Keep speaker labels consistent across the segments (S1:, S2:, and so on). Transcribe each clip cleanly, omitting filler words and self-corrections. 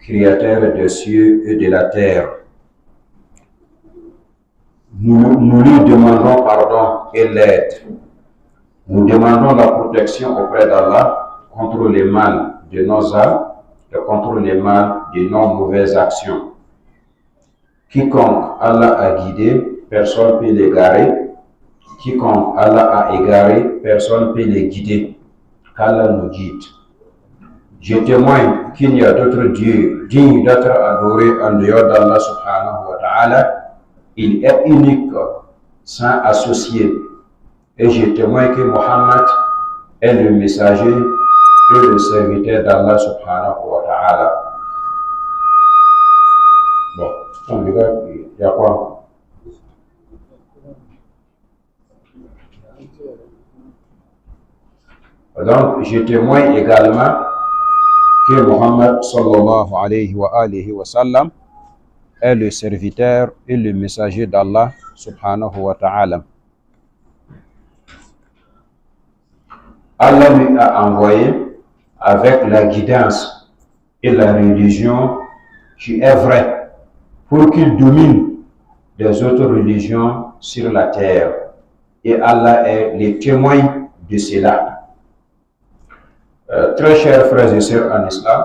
S1: Créateur des cieux et de la terre. Nous lui demandons pardon et l'aide. Nous demandons la protection auprès d'Allah contre les mal de nos âmes et contre les mal de nos mauvaises actions. Quiconque Allah a guidé, personne ne peut l'égarer. Quiconque Allah a égaré, personne ne peut les guider. Qu'Allah nous guide. Je témoigne qu'il n'y a d'autre Dieu digne d'être adoré en dehors d'Allah subhanahu wa ta'ala. Il est unique, sans associé. Et je témoigne que Mohammed est le messager et le serviteur d'Allah subhanahu wa ta'ala. Bon, on regarde, il y a quoi? Donc, je témoigne également que Mohammed sallallahu alayhi wa sallam est le serviteur et le messager d'Allah subhanahu wa ta'ala. Allah lui a envoyé avec la guidance et la religion qui est vraie pour qu'il domine des autres religions sur la terre. Et Allah est le témoin de cela. Très chers frères et sœurs en islam,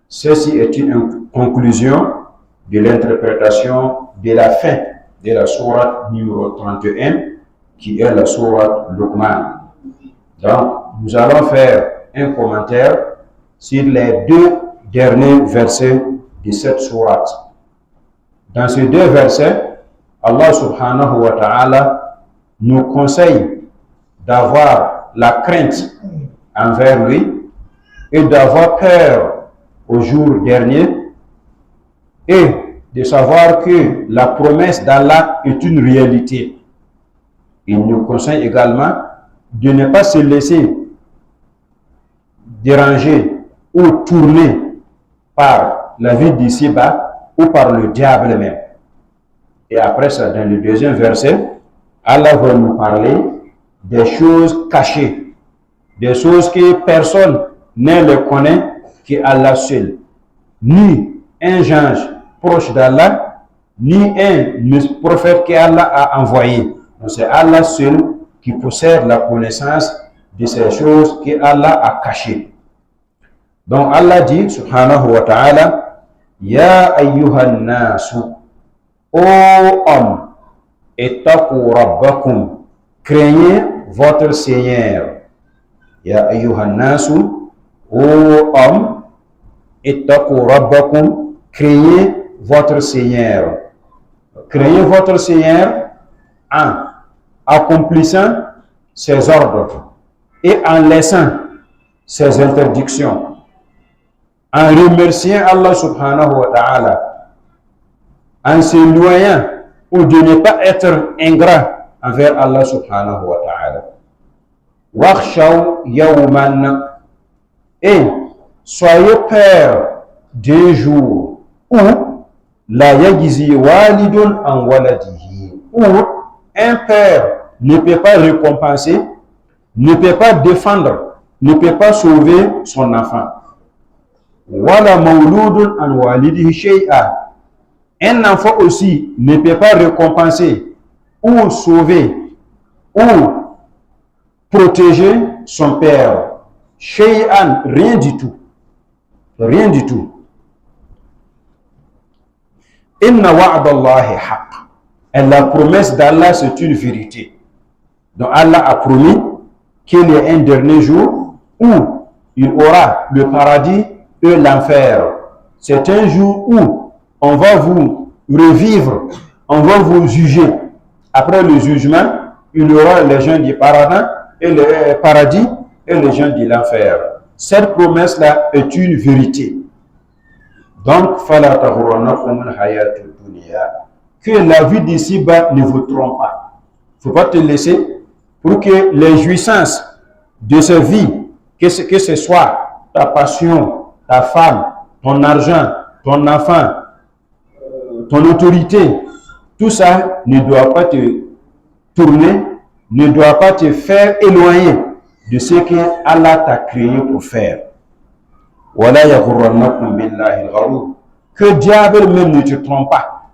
S1: ceci est une conclusion de l'interprétation de la fin de la sourate numéro 31 qui est la sourate Luqman. Donc, nous allons faire un commentaire sur les deux derniers versets de cette sourate. Dans ces deux versets, Allah subhanahu wa ta'ala nous conseille d'avoir la crainte envers lui et d'avoir peur au jour dernier et de savoir que la promesse d'Allah est une réalité. Il nous conseille également de ne pas se laisser déranger ou tourner par la vie d'ici-bas ou par le diable même. Et après ça, dans le deuxième verset, Allah va nous parler des choses cachées, des choses que personne ne les connaît qu'Allah seul. Ni un ange proche d'Allah, ni un prophète qu'Allah a envoyé. C'est Allah seul qui possède la connaissance de ces choses qu'Allah a cachées. Donc Allah dit, subhanahu wa ta'ala, Ya ayyuhan nasu, ô homme, ittaqu rabbakum, craignez votre Seigneur. Ya ayyuhan nasu, ô homme, ittaqu rabbakum, craignez votre Seigneur. Craignez votre Seigneur en accomplissant ses ordres et en laissant ses interdictions, en remerciant Allah subhanahu wa ta'ala, en s'éloignant ou de ne pas être ingrat envers Allah subhanahu wa ta'ala. Wakhshaw yawman, et soyez peur d'un jour où la yajzi walidun an waladihi, où un père ne peut pas récompenser, ne peut pas défendre, ne peut pas sauver son enfant. Wala mawludun an walidihi shay'a, un enfant aussi ne peut pas récompenser ou sauver ou protéger son père. Shay'an, rien du tout. Rien du tout. Inna wa'dallahi haqq. Et la promesse d'Allah, c'est une vérité. Donc Allah a promis qu'il y a un dernier jour où il aura le paradis et l'enfer. C'est un jour où on va vous revivre, on va vous juger. Après le jugement, il y aura les gens du paradis et les gens de l'enfer. Cette promesse-là est une vérité. Donc, que la vie d'ici-bas ne vous trompe pas. Il ne faut pas te laisser pour que les jouissances de cette vie, que ce soit ta passion, ta femme, ton argent, ton enfant, ton autorité, tout ça ne doit pas te tourner, ne doit pas te faire éloigner de ce que Allah t'a créé pour faire. وَلَا يَغُرَّنَّكُمْ بِاللَّهِ الْغَرُورُ. Que diable même ne te trompe pas.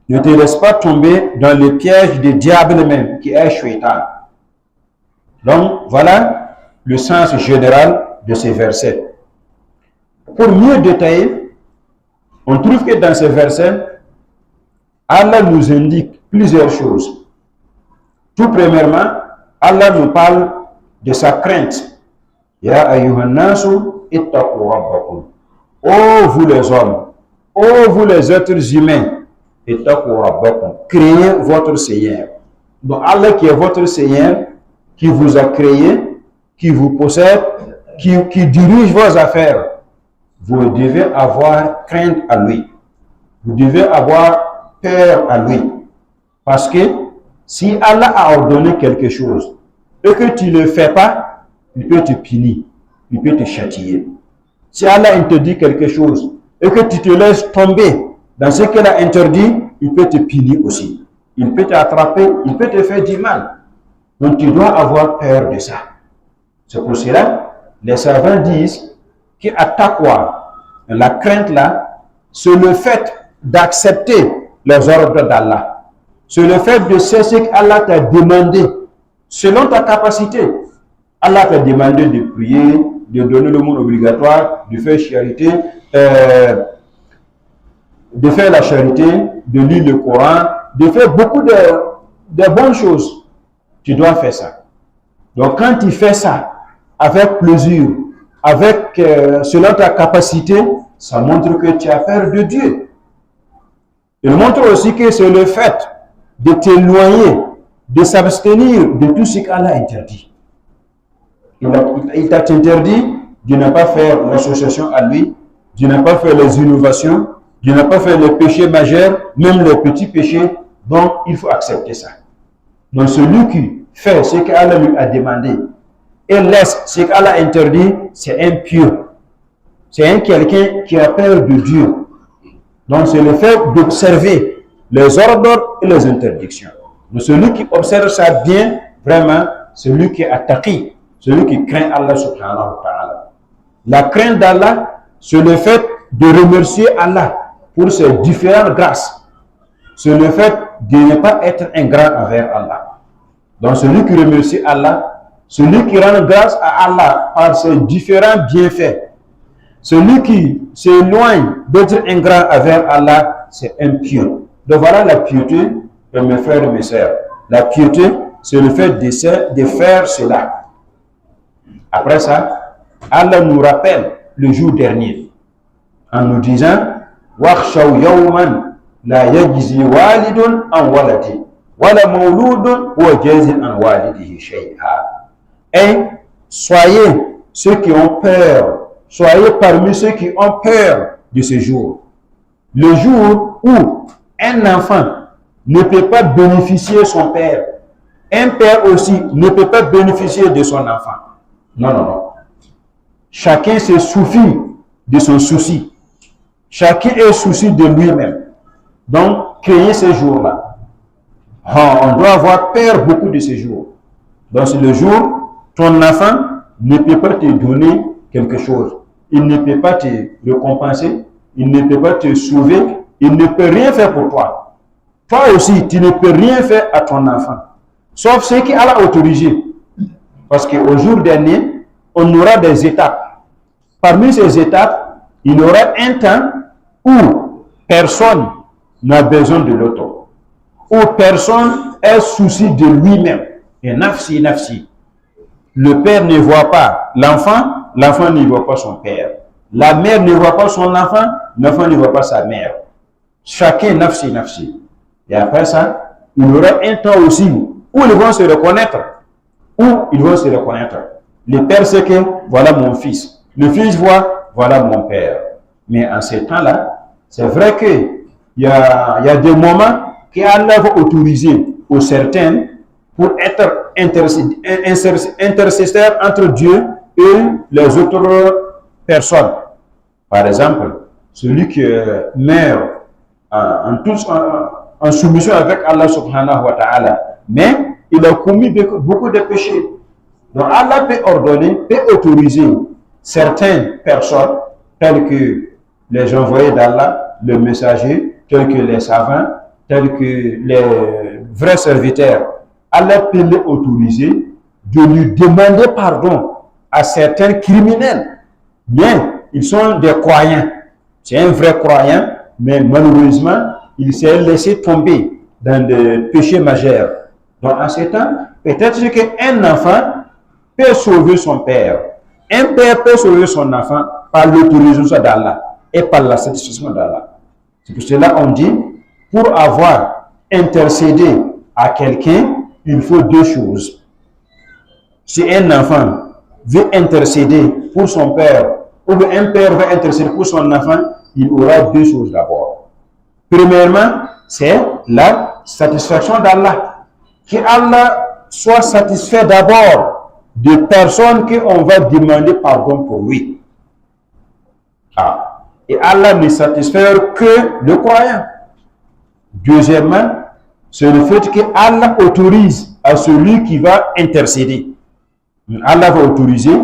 S1: Ne te laisse pas tomber dans le piège du diable même, qui est Shaitan. Donc, voilà le sens général de ces versets. Pour mieux détailler, on trouve que dans ces versets, Allah nous indique plusieurs choses. Tout premièrement, Allah nous parle de sa crainte. Ya ayyuhan nasu ittaqu rabbakum. Ô vous les hommes, ô vous les êtres humains, ittaqu rabbakum. Créez votre Seigneur. Donc Allah qui est votre Seigneur, qui vous a créé, qui vous possède, qui dirige vos affaires, vous devez avoir crainte à lui. Vous devez avoir peur à lui. Parce que si Allah a ordonné quelque chose et que tu ne le fais pas, il peut te punir, il peut te châtier. Si Allah interdit quelque chose et que tu te laisses tomber dans ce qu'il a interdit, il peut te punir aussi. Il peut t'attraper, il peut te faire du mal. Donc tu dois avoir peur de ça. C'est pour cela, les savants disent qu'à taqwa, la crainte là, c'est le fait d'accepter les ordres d'Allah. C'est le fait de cesser qu'Allah t'a demandé, selon ta capacité. Allah t'a demandé de prier, de donner le monde obligatoire, de faire charité, de faire la charité, de lire le Coran, de faire beaucoup de bonnes choses. Tu dois faire ça. Donc quand tu fais ça avec plaisir, avec selon ta capacité, ça montre que tu as peur de Dieu. Il montre aussi que c'est le fait de t'éloigner, de s'abstenir de tout ce qu'Allah interdit. Il t'a interdit de ne pas faire l'association à lui, de ne pas faire les innovations, de ne pas faire les péchés majeurs, même les petits péchés. Donc, il faut accepter ça. Donc, celui qui fait ce qu'Allah lui a demandé et laisse ce qu'Allah interdit, c'est un pieux. C'est un quelqu'un qui a peur de Dieu. Donc, c'est le fait d'observer les ordres et les interdictions. Donc, celui qui observe ça bien, vraiment, celui qui est attaqué, celui qui craint Allah subhanahu wa ta'ala. La crainte d'Allah, c'est le fait de remercier Allah pour ses différentes grâces. C'est le fait de ne pas être ingrat envers Allah. Donc celui qui remercie Allah, celui qui rend grâce à Allah par ses différents bienfaits, celui qui s'éloigne d'être ingrat envers Allah, c'est un pieux. Donc voilà la piété, mes frères et mes sœurs. La piété, c'est le fait de faire cela. Après ça, Allah nous rappelle le jour dernier en nous disant وَاخْشَوْا يَوْمًا لَا يَجْزِي وَالِدٌ عَنْ وَلَدِهِ وَلَا مَوْلُودٌ هُوَ جَازٍ عَنْ وَالِدِهِ شَيْئًا. Et soyez ceux qui ont peur, soyez parmi ceux qui ont peur de ce jour. Le jour où un enfant ne peut pas bénéficier son père, un père aussi ne peut pas bénéficier de son enfant. Non, non, non. Chacun se soucie de son souci. Chacun est souci de lui-même. Donc, créer ces jours-là. On doit avoir peur beaucoup de ces jours. Donc, c'est le jour, ton enfant ne peut pas te donner quelque chose. Il ne peut pas te récompenser. Il ne peut pas te sauver. Il ne peut rien faire pour toi. Toi aussi, tu ne peux rien faire à ton enfant. Sauf ce qu'il a autorisé. Parce qu'au jour dernier, on aura des étapes. Parmi ces étapes, il y aura un temps où personne n'a besoin de l'autre. Où personne est souci de lui-même. Et nafsi, nafsi. Le père ne voit pas l'enfant, l'enfant ne voit pas son père. La mère ne voit pas son enfant, l'enfant ne voit pas sa mère. Chacun nafsi, nafsi. Et après ça, il y aura un temps aussi où ils vont se reconnaître. Où ils vont se reconnaître. Le père sait que voilà mon fils. Le fils voit voilà mon père. Mais en ce temps-là, c'est vrai qu'il y a des moments qu'Allah va autoriser aux certains pour être intercesseur entre Dieu et les autres personnes. Par exemple, celui qui meurt en soumission avec Allah subhanahu wa ta'ala, mais il a commis beaucoup de péchés. Donc Allah peut ordonner, peut autoriser certaines personnes, telles que les envoyés d'Allah, le messager, tels que les savants, tels que les vrais serviteurs, Allah peut les autoriser de lui demander pardon à certains criminels. Mais ils sont des croyants. C'est un vrai croyant, mais malheureusement, il s'est laissé tomber dans des péchés majeurs. Donc, en ce temps, peut-être qu'un enfant peut sauver son père. Un père peut sauver son enfant par l'autorisation d'Allah et par la satisfaction d'Allah. C'est pour cela qu'on dit, pour avoir intercédé à quelqu'un, il faut deux choses. Si un enfant veut intercéder pour son père, ou un père veut intercéder pour son enfant, il aura deux choses d'abord. Premièrement, c'est la satisfaction d'Allah. Que Allah soit satisfait d'abord de personnes qu'on va demander pardon pour lui. Et Allah ne satisfait que le croyant. Deuxièmement, c'est le fait que Allah autorise à celui qui va intercéder. Allah va autoriser,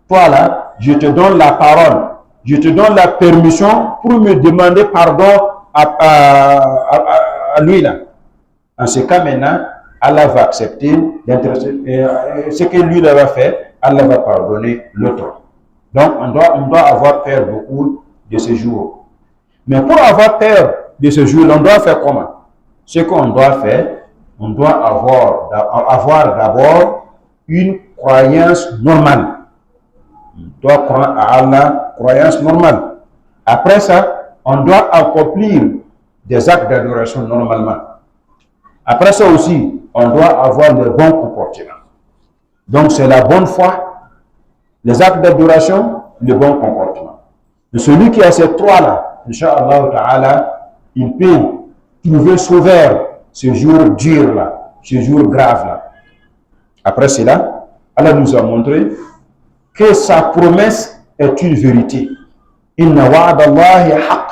S1: toi là, je te donne la parole, je te donne la permission pour me demander pardon à lui là. En ce cas maintenant, Allah va accepter ce que lui là va faire, Allah va pardonner l'autre. Donc on doit avoir peur beaucoup de ce jour. Mais pour avoir peur de ce jour, on doit faire comment? Ce qu'on doit faire, on doit avoir d'abord une croyance normale. On doit croire à Allah, croyance normale. Après ça, on doit accomplir des actes d'adoration normalement. Après ça aussi, on doit avoir le bon comportement. Donc c'est la bonne foi, les actes d'adoration, le bon comportement. Et celui qui a ces trois-là, Inch'Allah Ta'ala, il peut trouver sauveur ce jour dur-là, ce jour grave-là. Après cela, Allah nous a montré que sa promesse est une vérité. Inna wa'adallahi haqq.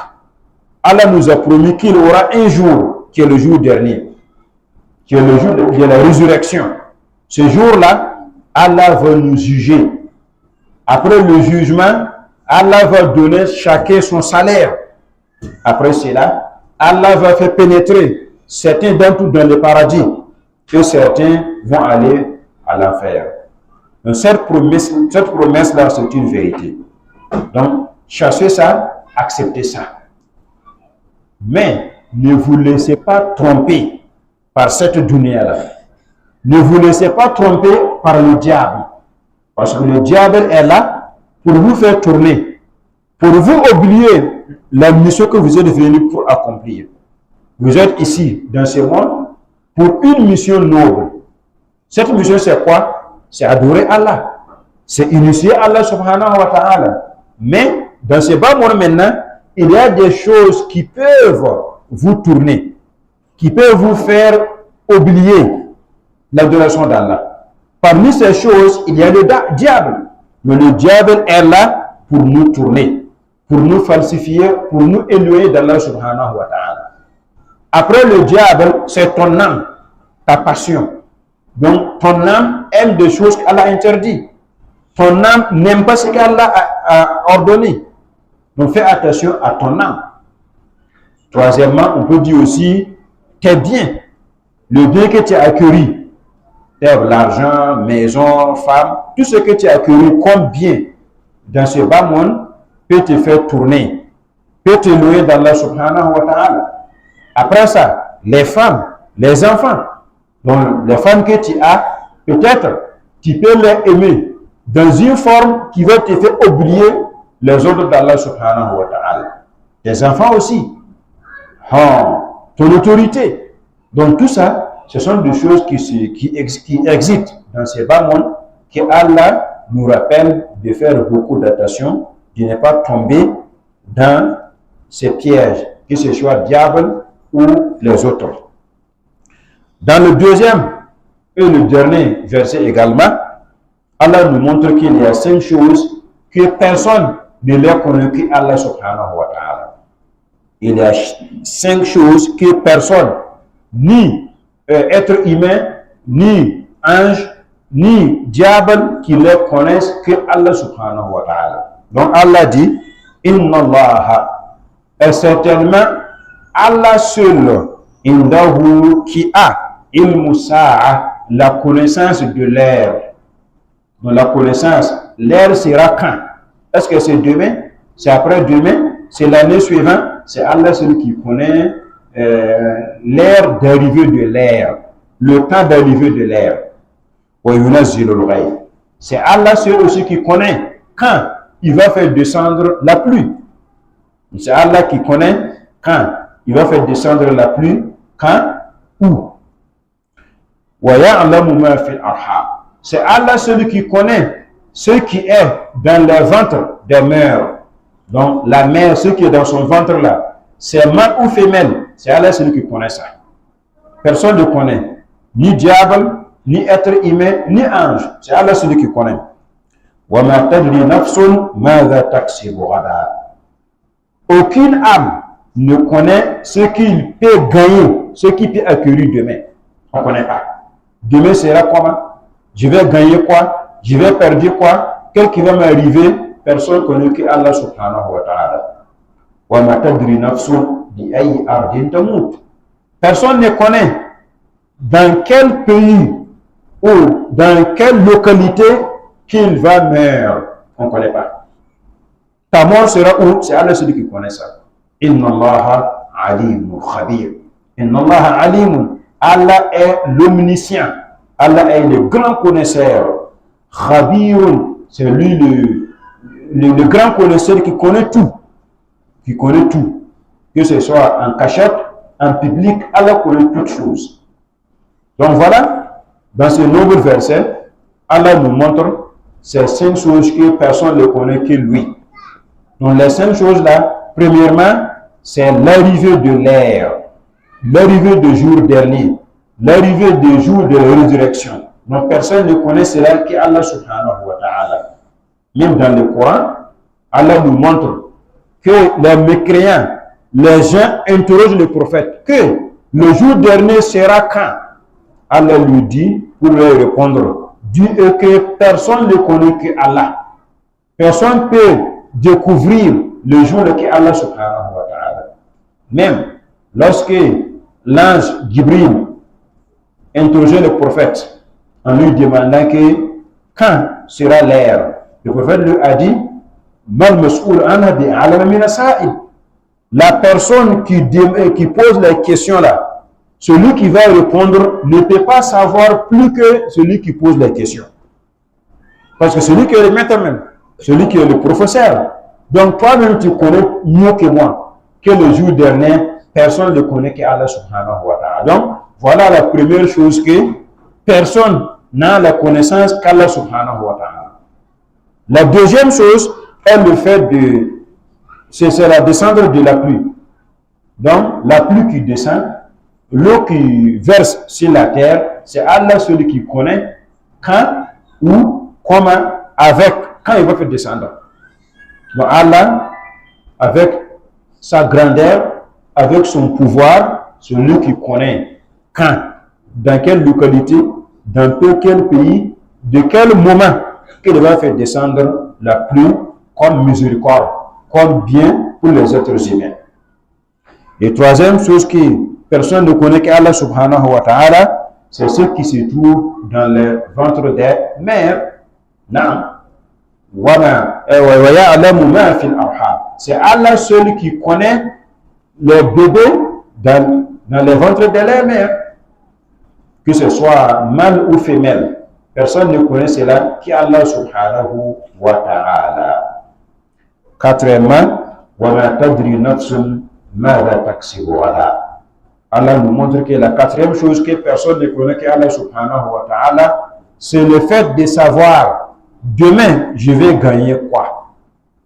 S1: Allah nous a promis qu'il aura un jour, qui est le jour dernier, qui est le jour de la résurrection. Ce jour-là, Allah va nous juger. Après le jugement, Allah va donner chacun son salaire. Après cela, Allah va faire pénétrer certains d'entre eux dans le paradis et certains vont aller à l'enfer. Donc cette promesse-là, c'est une vérité. Donc, chassez ça, acceptez ça. Mais ne vous laissez pas tromper par cette dunya-là. Ne vous laissez pas tromper par le diable. Parce que le diable est là pour vous faire tourner, pour vous oublier la mission que vous êtes venu pour accomplir. Vous êtes ici, dans ce monde, pour une mission noble. Cette mission, c'est quoi? C'est adorer Allah. C'est initier Allah subhanahu wa ta'ala. Mais, dans ce bas monde maintenant, il y a des choses qui peuvent vous tourner, qui peuvent vous faire oublier l'adoration d'Allah. Parmi ces choses, il y a le diable. Mais le diable est là pour nous tourner, pour nous falsifier, pour nous éloigner d'Allah subhanahu wa ta'ala. Après le diable, c'est ton âme, ta passion. Donc, ton âme aime des choses qu'Allah interdit. Ton âme n'aime pas ce qu'Allah a ordonné. Donc, fais attention à ton âme. Troisièmement, on peut dire aussi tes biens. Le bien que tu as acquis, l'argent, maison, femme, tout ce que tu as acquis comme bien dans ce bas monde peut te faire tourner, peut te louer d'Allah subhanahu wa ta'ala. Après ça, les femmes, les enfants. Donc, les femmes que tu as, peut-être, tu peux les aimer dans une forme qui va te faire oublier les ordres d'Allah subhanahu wa ta'ala. Les enfants aussi. Ton autorité. Donc, tout ça, ce sont des choses qui existent dans ces bas mondes, que Allah nous rappelle de faire beaucoup d'attention, de ne pas tomber dans ces pièges, que ce soit diable ou les autres. Dans le deuxième et le dernier verset également, Allah nous montre qu'il y a 5 choses que personne ne les connaît qu'Allah subhanahu wa ta'ala. Il y a 5 choses que personne, ni être humain, ni ange, ni diable qui les connaissent que Allah subhanahu wa ta'ala. Donc Allah dit, Inna Allah, et certainement Allah seul, indahu qui a ilmu sa'a, la connaissance de l'ère. Donc la connaissance, l'ère sera quand? Est-ce que c'est demain? C'est après-demain? C'est l'année suivante? C'est Allah celui qui connaît l'ère d'arrivée de l'ère, le temps d'arrivée de l'ère. C'est Allah seul aussi qui connaît quand il va faire descendre la pluie. C'est Allah qui connaît quand il va faire descendre la pluie, quand, où. C'est Allah celui qui connaît ce qui est dans le ventre des mères. Donc la mère, ce qui est dans son ventre là, c'est mâle ou femelle. C'est Allah celui qui connaît ça. Personne ne connaît. Ni diable, ni être humain, ni ange. C'est Allah celui qui connaît. Aucune âme ne connaît ce qu'il peut gagner, ce qu'il peut acquérir demain. On ne connaît pas. Demain sera comment? Je vais gagner quoi? Je vais perdre quoi? Quel qui va m'arriver? Personne ne connaît que Allah subhanahu wa ta'ala. Personne ne connaît dans quel pays ou dans quelle localité qu'il va mourir. On ne connaît pas. Ta mort sera où? C'est Allah celui qui connaît ça. Inna Allah alimun khabir. Inna Allah alimun. Allah est l'omniscient. Allah est le grand connaisseur. Khabirun, c'est lui le grand connaisseur qui connaît tout. Qui connaît tout. Que ce soit en cachette, en public, Allah connaît toutes choses. Donc voilà, dans ce noble verset, Allah nous montre ces 5 choses que personne ne connaît que lui. Donc les 5 choses-là, premièrement, c'est l'arrivée de l'ère, l'arrivée du jour dernier, l'arrivée du jour de la résurrection. Donc personne ne connaît cela qu'Allah subhanahu wa ta'ala. Même dans le Coran, Allah nous montre que les mécréants, les gens interrogent le prophète que le jour dernier sera quand? Allah lui dit pour leur répondre, dit que personne ne connaît que Allah. Personne ne peut découvrir le jour que Allah subhanahu wa ta'ala. Même lorsque l'ange Jibril interrogeait le prophète en lui demandant que quand sera l'heure, le prophète lui a dit, la personne qui pose les questions là, celui qui va répondre ne peut pas savoir plus que celui qui pose les questions. Parce que celui qui est le maître même, celui qui est le professeur. Donc toi-même tu connais mieux que moi que le jour dernier, personne ne connaît qu'Allah subhanahu wa ta'ala. Donc voilà la première chose que personne n'a la connaissance qu'Allah subhanahu wa ta'ala. La deuxième chose est le fait de, c'est la descente de la pluie. Donc la pluie qui descend, l'eau qui verse sur la terre, c'est Allah celui qui connaît quand, où, comment, avec, quand il va faire descendre. Donc Allah, avec sa grandeur, avec son pouvoir, c'est lui qui connaît quand, dans quelle localité, dans quel pays, de quel moment qu'il va faire descendre la pluie comme miséricorde, comme bien pour les êtres humains. Et troisième chose que personne ne connaît qu'Allah subhanahu wa ta'ala, c'est ce qui se trouve dans le ventre des mères. C'est Allah seul qui connaît les bébés dans le ventre de leur mère, que ce soit mâle ou femelle. Personne ne connaît cela qu'Allah subhanahu wa ta'ala. Quatrièmement, Allah nous montre que la quatrième chose que personne ne connaît qu'Allah subhanahu wa ta'ala, c'est le fait de savoir demain je vais gagner quoi,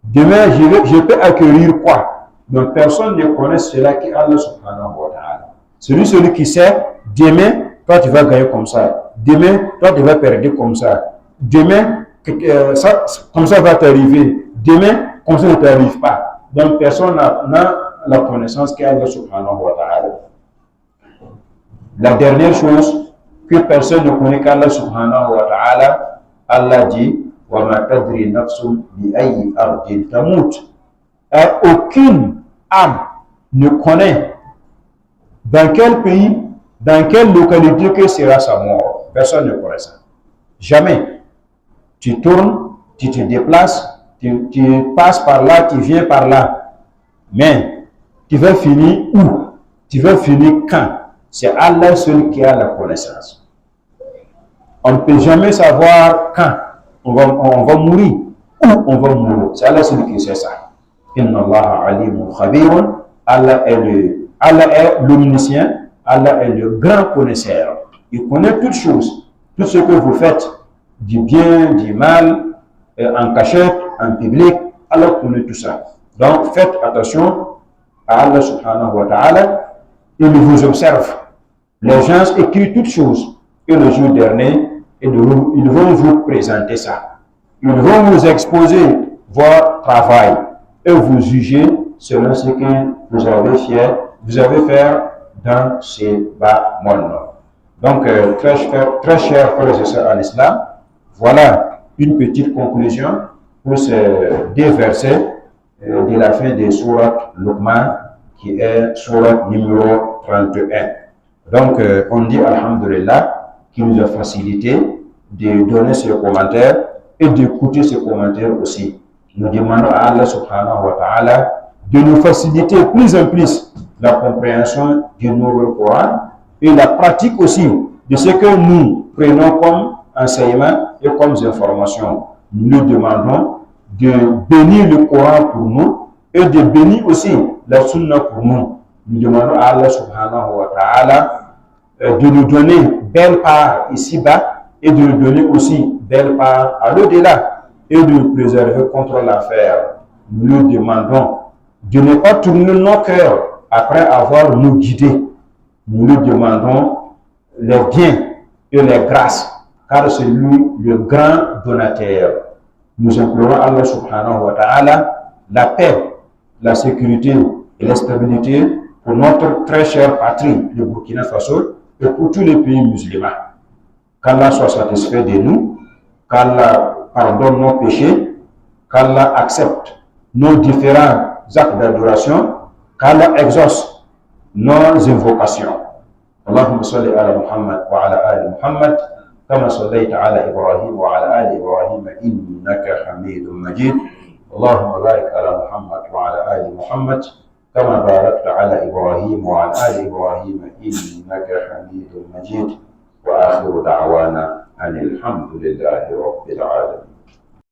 S1: demain je peux acquérir quoi. Donc personne ne connaît cela qu'Allah subhanahu wa ta'ala. Celui qui sait demain toi tu vas gagner comme ça, demain toi tu vas perdre comme ça, demain comme ça va t'arriver, demain comme ça ne t'arrive pas. Donc personne n'a la connaissance qu'Allah subhanahu wa ta'ala. La dernière chose que personne ne connaît qu'Allah subhanahu wa ta'ala. Allah dit وَمَا تَدْرِي نَفْسٌ بِأَيِّ أَرْضٍ تَمُوتُ. Et aucune âme ne connaît dans quel pays, dans quelle localité que sera sa mort. Personne ne connaît ça. Jamais. Tu tournes, tu te déplaces, tu passes par là, tu viens par là. Mais tu vas finir où? Tu vas finir quand? C'est Allah seul qui a la connaissance. On ne peut jamais savoir quand on va mourir, où on va mourir. C'est Allah seul qui sait ça. Inna Allah alimun khabirun. Allah est l'omniscient, Allah est le grand connaisseur. Il connaît toutes choses, tout ce que vous faites, du bien, du mal, en cachette, en public, Allah connaît tout ça. Donc faites attention à Allah subhanahu wa ta'ala, il vous observe. Les gens écrivent toutes choses. Et le jour dernier, ils vont vous présenter ça. Ils vont vous exposer votre travail et vous juger selon ce que vous avez fait dans ces bas mondes. Donc, très chers frères et sœurs en islam, voilà une petite conclusion pour ces deux versets de la fin de Sourate Luqman, qui est Sourate numéro 31. Donc, on dit Alhamdulillah qui nous a facilité de donner ce commentaire et d'écouter ce commentaire aussi. Nous demandons à Allah subhanahu wa ta'ala de nous faciliter plus en plus la compréhension du nouveau Coran et la pratique aussi de ce que nous prenons comme enseignement et comme information. Nous demandons de bénir le Coran pour nous et de bénir aussi la Sunna pour nous. Nous demandons à Allah subhanahu wa ta'ala de nous donner belle part ici-bas et de nous donner aussi belle part à l'au-delà et de nous préserver contre l'affaire. Nous nous demandons de ne pas tourner nos cœurs après avoir nous guidés. Nous nous demandons les biens et les grâces, car c'est lui le grand donateur. Nous implorons Allah subhanahu wa ta'ala la paix, la sécurité et la stabilité pour notre très chère patrie, le Burkina Faso, et pour tous les pays musulmans. Qu'Allah soit satisfait de nous, qu'Allah pardonne nos péchés, qu'Allah accepte nos différents actes d'adoration, qu'Allah exauce nos invocations. Allahumma salli ala Muhammad wa ala ali Muhammad, kama sallaita ala Ibrahim wa ala ali Ibrahim innaka Hamidum Majid. Allahumma barik ala Muhammad wa ala ali Muhammad, كما باركت على إبراهيم وعلى آل إبراهيم إنك حميد مجيد وآخر دعوانا أن الحمد لله رب العالمين.